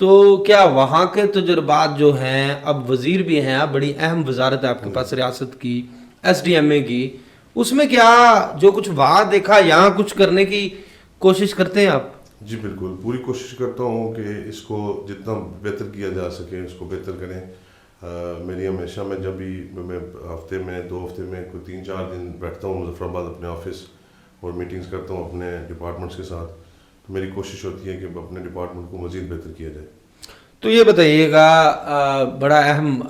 تو کیا وہاں کے تجربات جو ہیں، اب وزیر بھی ہیں، اب بڑی اہم وزارت ہے آپ کے پاس ریاست کی، ایس ڈی ایم اے کی، اس میں کیا جو کچھ وہاں دیکھا یہاں کچھ کرنے کی کوشش کرتے ہیں آپ؟ جی بالکل، پوری کوشش کرتا ہوں کہ اس کو جتنا بہتر کیا جا سکے اس کو بہتر کریں. میری ہمیشہ میں جب بھی میں ہفتے میں 2 ہفتے میں کوئی 3-4 دن بیٹھتا ہوں مظفر آباد اپنے آفس اور میٹنگز کرتا ہوں اپنے ڈپارٹمنٹس کے ساتھ، تو میری کوشش ہوتی ہے کہ اپنے ڈپارٹمنٹ کو مزید بہتر کیا جائے. تو یہ بتائیے گا، بڑا اہم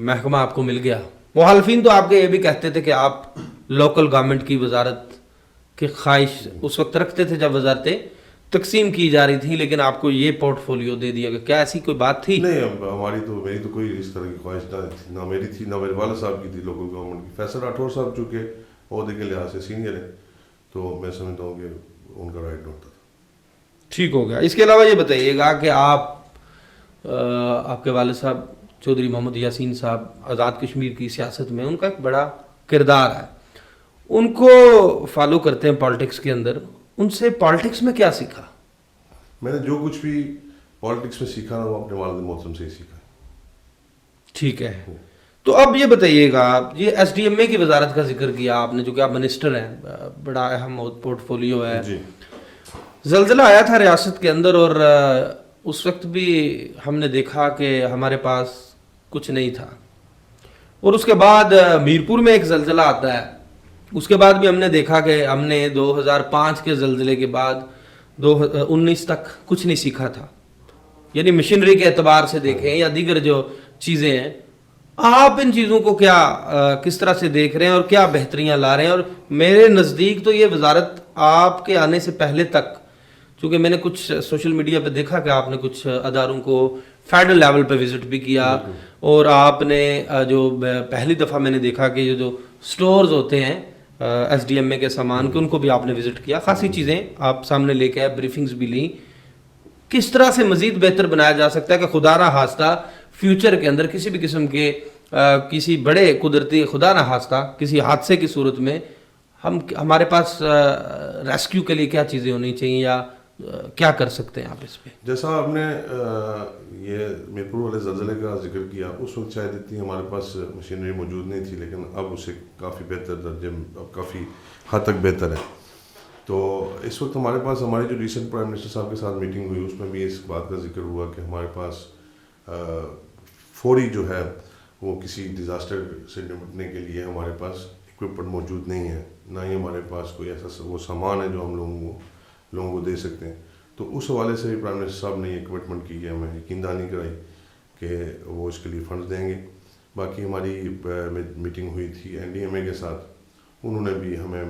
محکمہ آپ کو مل گیا. مخالفین تو آپ کے یہ بھی کہتے تھے کہ آپ لوکل گورنمنٹ کی وزارت کی خواہش اس وقت رکھتے تھے جب وزارتیں تقسیم کی جا رہی تھیں، لیکن آپ کو یہ پورٹ فولیو دے دیا گیا. کیا ایسی کوئی بات تھی؟ نہیں، میری تو کوئی اس طرح کی خواہش نہ میری تھی نہ میرے والد صاحب کی تھی لوکل گورنمنٹ کی. فیصل راٹھور صاحب چونکہ عہدے کے لحاظ سے سینئر ہیں تو میں سمجھتا ہوں کہ ان کا رائٹ ہوتا تھا. ٹھیک ہو گیا. اس کے علاوہ یہ بتائیے گا کہ آپ کے والد صاحب چودھری محمد یاسین صاحب آزاد کشمیر کی سیاست میں ان کا ایک بڑا کردار ہے، ان کو فالو کرتے ہیں پالیٹکس کے اندر. ان سے پالیٹکس میں کیا سیکھا؟ میں نے جو کچھ بھی پالیٹکس میں سیکھا نا وہ اپنے والد محترم سے ہی سیکھا. ٹھیک ہے. تو اب یہ بتائیے گا، یہ ایس ڈی ایم اے کی وزارت کا ذکر کیا آپ نے، جو کہ آپ منسٹر ہیں، بڑا اہم پورٹ فولیو ہے. جی. زلزلہ آیا تھا ریاست کے اندر اور اس وقت بھی ہم نے دیکھا کہ ہمارے پاس کچھ نہیں تھا، اور اس کے بعد میرپور میں ایک زلزلہ آتا ہے. اس کے بعد بھی ہم نے دیکھا کہ ہم نے 2005 کے زلزلے کے بعد 2019 تک کچھ نہیں سیکھا تھا. یعنی مشینری کے اعتبار سے دیکھیں یا دیگر جو چیزیں ہیں، آپ ان چیزوں کو کس طرح سے دیکھ رہے ہیں اور کیا بہتریاں لا رہے ہیں؟ اور میرے نزدیک تو یہ وزارت آپ کے آنے سے پہلے تک، چونکہ میں نے کچھ سوشل میڈیا پہ دیکھا کہ آپ نے کچھ اداروں کو فیڈرل لیول پہ وزٹ بھی کیا، اور آپ نے جو پہلی دفعہ میں نے دیکھا کہ یہ جو سٹورز ہوتے ہیں ایس ڈی ایم اے کے سامان کے، ان کو بھی آپ نے وزٹ کیا. خاصی چیزیں آپ سامنے لے کے آئے، بریفنگز بھی لیں. کس طرح سے مزید بہتر بنایا جا سکتا ہے کہ خدا نہ خواستہ فیوچر کے اندر کسی بھی قسم کے کسی بڑے قدرتی خدا نہ خواستہ کسی حادثے کی صورت میں ہمارے پاس ریسکیو کے لیے کیا چیزیں ہونی چاہیے یا کیا کر سکتے ہیں آپ اس پہ؟ جیسا آپ نے یہ میرپور والے زلزلے کا ذکر کیا، اس وقت شاید اتنی ہمارے پاس مشینری موجود نہیں تھی، لیکن اب اسے کافی بہتر درجے میں، اب کافی حد تک بہتر ہے. تو اس وقت ہمارے پاس ہماری جو ریسنٹ پرائم منسٹر صاحب کے ساتھ میٹنگ ہوئی، اس میں بھی اس بات کا ذکر ہوا کہ ہمارے پاس فوری جو ہے وہ کسی ڈیزاسٹر سے نمٹنے کے لیے ہمارے پاس اکوپمنٹ موجود نہیں ہے، نہ ہی ہمارے پاس کوئی ایسا وہ سامان ہے جو ہم لوگوں کو دے سکتے ہیں. تو اس حوالے سے بھی پرائم منسٹر صاحب نے یہ کمٹمنٹ کی ہے، ہمیں یقین دہانی کرائی کہ وہ اس کے لیے فنڈز دیں گے. باقی ہماری میٹنگ ہوئی تھی این ڈی ایم اے کے ساتھ، انہوں نے بھی ہمیں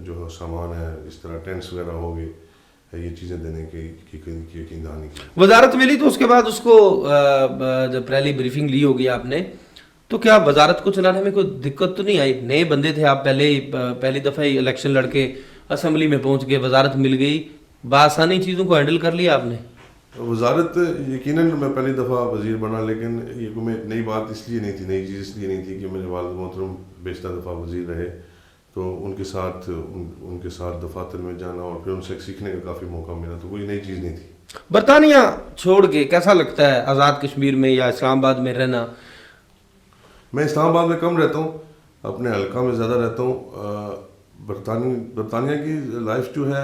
جو سامان ہے اس طرح ٹینٹس وغیرہ ہو گئے، یہ چیزیں دینے کی یقین دہانی کی. وزارت ملی تو اس کے بعد اس کو جب پہلی بریفنگ لی ہوگی آپ نے، تو کیا وزارت کو چلانے میں کوئی دقت تو نہیں آئی؟ نئے بندے تھے آپ، پہلی دفعہ ہی الیکشن لڑ کے اسمبلی میں پہنچ گئے، وزارت مل گئی، بآسانی چیزوں کو ہینڈل کر لیا آپ نے؟ وزارت یقیناً میں پہلی دفعہ وزیر بنا، لیکن یہ کوئی نئی بات اس لیے نہیں تھی، نئی چیز اس لیے نہیں تھی کہ میرے والد محترم بیشتر دفعہ وزیر رہے، تو ان کے ساتھ دفاتر میں جانا اور پھر ان سے سیکھنے کا کافی موقع ملا، تو کوئی نئی چیز نہیں تھی. برطانیہ چھوڑ کے کیسا لگتا ہے آزاد کشمیر میں یا اسلام آباد میں رہنا؟ میں اسلام آباد میں کم رہتا ہوں، اپنے حلقہ میں زیادہ رہتا ہوں. برطانیہ کی لائف جو ہے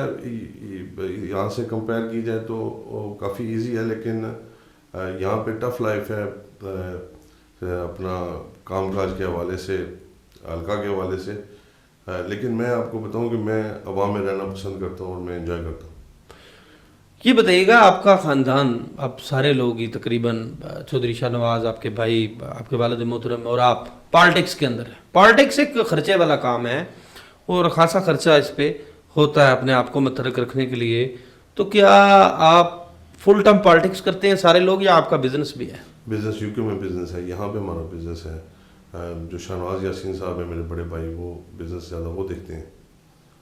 یہاں سے کمپیئر کی جائے تو کافی ایزی ہے، لیکن یہاں پہ ٹف لائف ہے اپنا کام کاج کے حوالے سے، حلقہ کے حوالے سے. لیکن میں آپ کو بتاؤں کہ میں عوام میں رہنا پسند کرتا ہوں اور میں انجوائے کرتا ہوں. یہ بتائیے گا، آپ کا خاندان، اب سارے لوگ ہی تقریباً چودھری شاہ نواز، آپ کے بھائی، آپ کے والد محترم اور آپ پالیٹکس کے اندر ہیں. پالیٹکس ایک خرچے والا کام ہے اور خاصا خرچہ اس پہ ہوتا ہے اپنے آپ کو متحرک رکھنے کے لیے. تو کیا آپ فل ٹائم پالیٹکس کرتے ہیں سارے لوگ یا آپ کا بزنس بھی ہے؟ بزنس یو کے میں بزنس ہے، یہاں پہ ہمارا بزنس ہے. جو شاہ نواز یاسین صاحب ہیں میرے بڑے بھائی، وہ بزنس زیادہ وہ دیکھتے ہیں،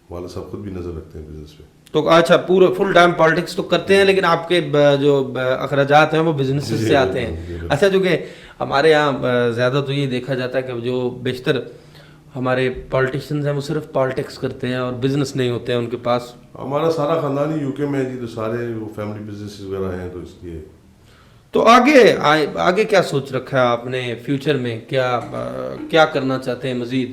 والد صاحب خود بھی نظر رکھتے ہیں بزنس پہ. تو اچھا، پورا فل ٹائم پالیٹکس تو کرتے ہیں، لیکن آپ کے جو اخراجات ہیں وہ بزنس سے آتے ہیں. اچھا، جو کہ ہمارے یہاں زیادہ تو یہ دیکھا جاتا ہے کہ جو بیشتر ہمارے پالیٹیشنز ہیں وہ صرف پالیٹکس کرتے ہیں اور بزنس نہیں ہوتے ہیں ان کے پاس. ہمارا سارا خاندان ہی یو کے میں ہے جی، تو سارے وہ فیملی بزنس وغیرہ ہیں، تو اس لیے تو آگے کیا سوچ رکھا ہے آپ نے فیوچر میں؟ کیا کرنا چاہتے ہیں مزید؟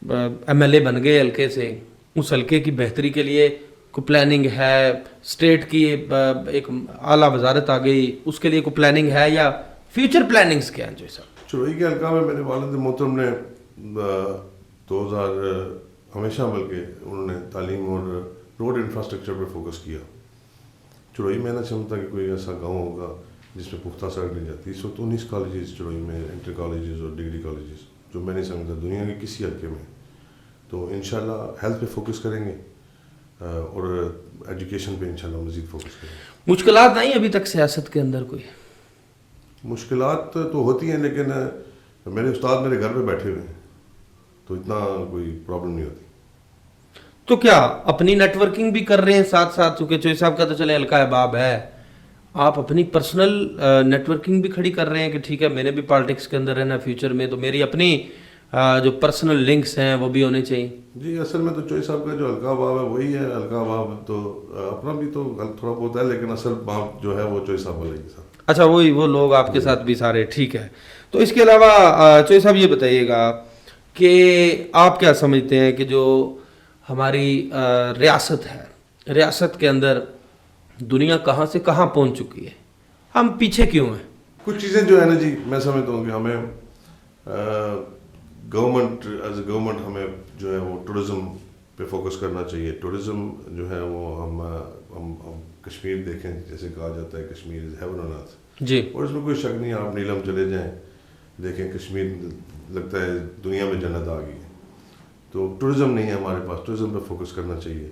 ایم ایل اے بن گئے حلقے سے، اس حلقے کی بہتری کے لیے کوئی پلاننگ ہے؟ اسٹیٹ کی ایک اعلیٰ وزارت آ گئی، اس کے لیے کوئی پلاننگ ہے یا فیوچر پلاننگز کیا ہیں جو صاحب؟ چڑوئی کے حلقہ میں میرے والد محترم نے 2000 ہمیشہ بلکہ انہوں نے تعلیم اور روڈ انفراسٹرکچر پہ فوکس کیا. چڑوئی میں نہ سمجھتا کہ کوئی ایسا گاؤں ہوگا جس میں پختہ سڑک نہیں جاتی. اس وقت 19 کالجز چڑوئی میں، انٹر کالجز اور ڈگری کالجز، جو میں نہیں سمجھتا دنیا کے کسی حلقے میں. تو انشاءاللہ ہیلتھ پہ فوکس کریں گے اور ایجوکیشن پہ انشاءاللہ مزید فوکس کریں گے. مشکلات آئیں ابھی تک سیاست کے اندر کوئی؟ مشکلات تو ہوتی ہیں، لیکن میرے استاد میرے گھر پہ بیٹھے ہوئے ہیں تو اتنا کوئی پرابلم نہیں ہوتی. تو کیا اپنی نیٹ ورکنگ بھی کر رہے ہیں ساتھ ساتھ؟ چونکہ چوہی صاحب کا تو چلے حلقہ احباب ہے، آپ اپنی پرسنل نیٹ ورکنگ بھی کھڑی کر رہے ہیں کہ ٹھیک ہے میں نے بھی پالیٹکس کے اندر رہنا فیوچر میں، تو میری اپنی جو پرسنل لنکس ہیں وہ بھی ہونے چاہیے؟ جی اصل میں تو چوہی صاحب کا جو حلقہ احباب ہے وہی ہے. حلقہ احباب تو اپنا بھی تو تھوڑا بہت ہے، لیکن اصل باب جو ہے وہ چوہی صاحب والے کے ساتھ. اچھا وہی وہ لوگ آپ کے ساتھ بھی سارے ٹھیک ہے. تو اس کے علاوہ چوہی صاحب یہ بتائیے گا کہ آپ کیا سمجھتے ہیں کہ جو ہماری ریاست ہے، ریاست کے اندر دنیا کہاں سے کہاں پہنچ چکی ہے، ہم پیچھے کیوں ہیں؟ کچھ چیزیں جو ہے نا جی، میں سمجھتا ہوں کہ ہمیں گورنمنٹ ایز اے گورنمنٹ ہمیں جو ہے وہ ٹورزم پہ فوکس کرنا چاہیے. ٹورزم جو ہے وہ ہم کشمیر دیکھیں، جیسے کہا جاتا ہے کشمیر از ہیون آن ارتھ جی. اور اس میں کوئی شک نہیں. آپ نیلم چلے جائیں دیکھیں، کشمیر لگتا ہے دنیا میں جنت آ گئی ہے. تو ٹورزم نہیں ہے ہمارے پاس، ٹورزم پہ فوکس کرنا چاہیے.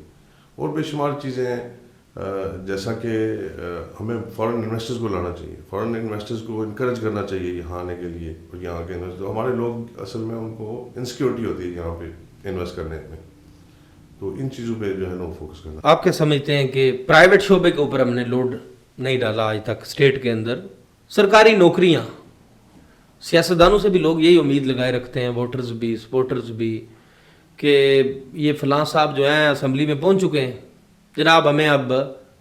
اور بے شمار چیزیں ہیں جیسا کہ ہمیں فارن انویسٹرز کو لانا چاہیے، فارن انویسٹرز کو انکریج کرنا چاہیے یہاں آنے کے لیے. اور یہاں کے انویسٹر ہمارے لوگ اصل میں ان کو انسیکیورٹی ہوتی ہے یہاں پہ انویسٹ کرنے میں. تو ان چیزوں پہ جو ہے نا فوکس کرنا. آپ کیا سمجھتے ہیں کہ پرائیویٹ شعبے کے اوپر ہم نے لوڈ نہیں ڈالا آج تک اسٹیٹ کے اندر؟ سرکاری نوکریاں، سیاستدانوں سے بھی لوگ یہی امید لگائے رکھتے ہیں، ووٹرز بھی سپورٹرز بھی، کہ یہ فلاں صاحب جو ہیں اسمبلی میں پہنچ چکے ہیں، جناب ہمیں اب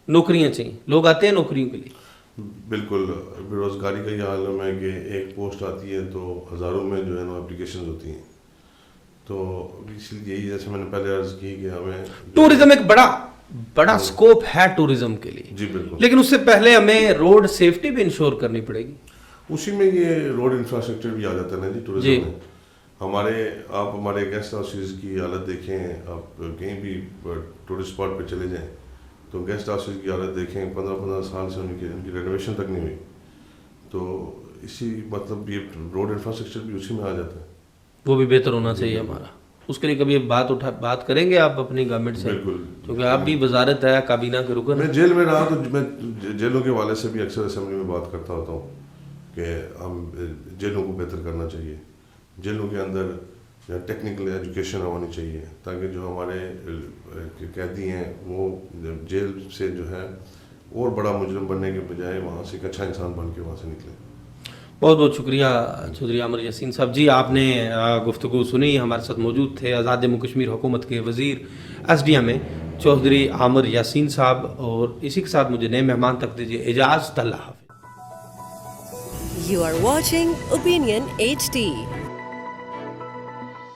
نوکریاں چاہیے. لوگ آتے ہیں نوکریوں کے لیے. بالکل بے روزگاری کا یہ عالم ہے کہ ایک پوسٹ آتی ہے تو ہزاروں میں جو ہے نا اپلیکیشنز ہوتی ہیں. تو اس لیے یہی جیسے میں نے پہلے عرض کی کہ ہمیں ٹورزم ایک بڑا سکوپ ہے ٹورزم کے لیے. جی بالکل. لیکن اس سے پہلے ہمیں روڈ سیفٹی بھی انشور کرنی پڑے گی. اسی میں یہ روڈ انفراسٹرکچر بھی آ جاتا ہے نا جی ٹورزم میں. آپ ہمارے گیسٹ ہاؤسز کی حالت دیکھیں، آپ کہیں بھی ٹورسٹ اسپاٹ پہ چلے جائیں تو گیسٹ ہاؤسز کی حالت دیکھیں، 15 سال سے ان کی رینوویشن تک نہیں ہوئی. تو اسی مطلب یہ روڈ انفراسٹرکچر بھی اسی میں آ جاتا ہے. وہ بھی بہتر ہونا چاہیے ہمارا. اس کے لیے کبھی بات کریں گے آپ اپنی گورنمنٹ سے؟ بالکل، کیونکہ آپ بھی وزارت ہے کابینہ کے رکن. میں جیل میں رہا تو میں جیلوں کے والے سے بھی اکثر اسمبلی میں بات کرتا ہوتا ہوں کہ ہم جیلوں کو بہتر کرنا چاہیے. جیلوں کے اندر ٹیکنیکل ایجوکیشن ہونی چاہیے تاکہ جو ہمارے قیدی ہیں وہ جیل سے جو ہے اور بڑا مجرم بننے کے بجائے وہاں سے ایک اچھا انسان بن کے وہاں سے نکلیں. بہت بہت شکریہ چودھری عامر یاسین صاحب جی. آپ نے گفتگو سنی، ہمارے ساتھ موجود تھے آزاد جموں کشمیر حکومت کے وزیر SDM چودھری عامر یاسین صاحب. اور اسی کے ساتھ مجھے نئے مہمان تک دیجیے اجازت. اللہ حافظ. You are watching Opinion HD.